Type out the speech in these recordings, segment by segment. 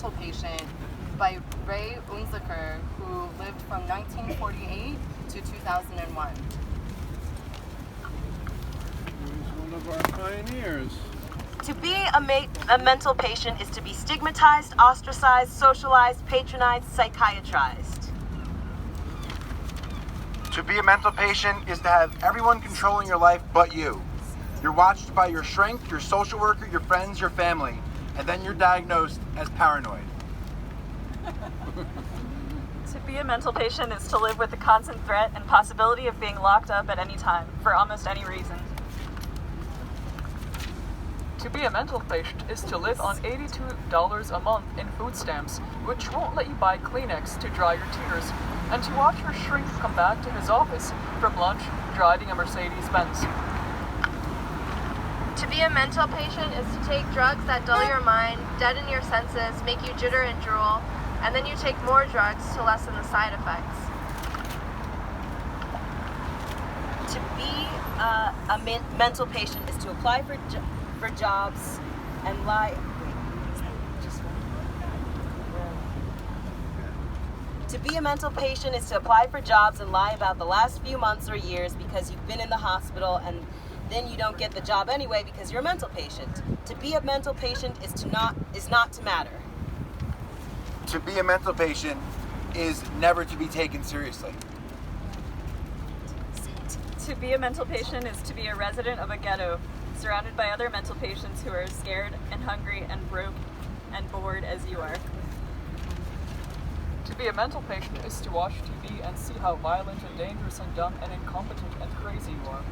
mental patient by Rae Unzicker, who lived from 1948 to 2001. He's one of our pioneers. To be a mental patient is to be stigmatized, ostracized, socialized, patronized, psychiatrized. To be a mental patient is to have everyone controlling your life but you. You're watched by your shrink, your social worker, your friends, your family, and then you're diagnosed as paranoid. To be a mental patient is to live with the constant threat and possibility of being locked up at any time, for almost any reason. To be a mental patient is to live on $82 a month in food stamps, which won't let you buy Kleenex to dry your tears, and to watch your shrink come back to his office from lunch driving a Mercedes Benz. To be a mental patient is to take drugs that dull your mind, deaden your senses, make you jitter and drool, and then you take more drugs to lessen the side effects. To be a mental patient is to apply for jobs and lie. To be a mental patient is to apply for jobs and lie about the last few months or years because you've been in the hospital and then you don't get the job anyway because you're a mental patient. To be a mental patient is not to matter. To be a mental patient is never to be taken seriously. To be a mental patient is to be a resident of a ghetto, surrounded by other mental patients who are as scared and hungry and broke and bored as you are. To be a mental patient is to watch TV and see how violent and dangerous and dumb and incompetent and crazy you are.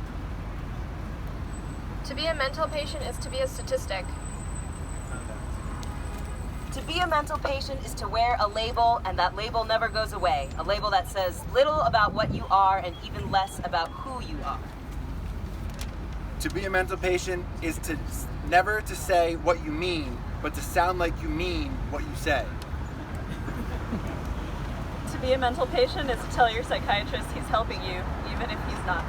To be a mental patient is to be a statistic. To be a mental patient is to wear a label, and that label never goes away. A label that says little about what you are and even less about who you are. To be a mental patient is to never to say what you mean, but to sound like you mean what you say. To be a mental patient is to tell your psychiatrist he's helping you, even if he's not.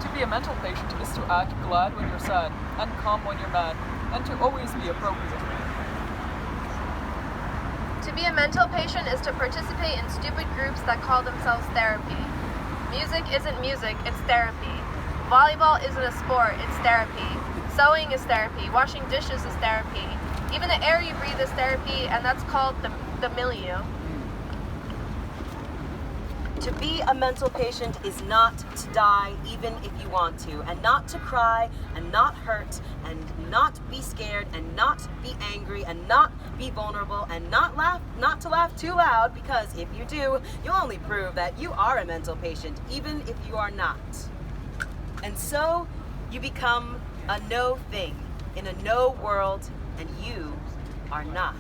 To be a mental patient is to act glad when you're sad and calm when you're mad, and to always be appropriate. To be a mental patient is to participate in stupid groups that call themselves therapy. Music isn't music, it's therapy. Volleyball isn't a sport, it's therapy. Sewing is therapy. Washing dishes is therapy. Even the air you breathe is therapy, and that's called the milieu. To be a mental patient is not to die even if you want to, and not to cry, and not hurt, and not be scared, and not be angry, and not be vulnerable, and not to laugh too loud, because if you do, you'll only prove that you are a mental patient, even if you are not. And so, you become a no thing in a no world, and you are not.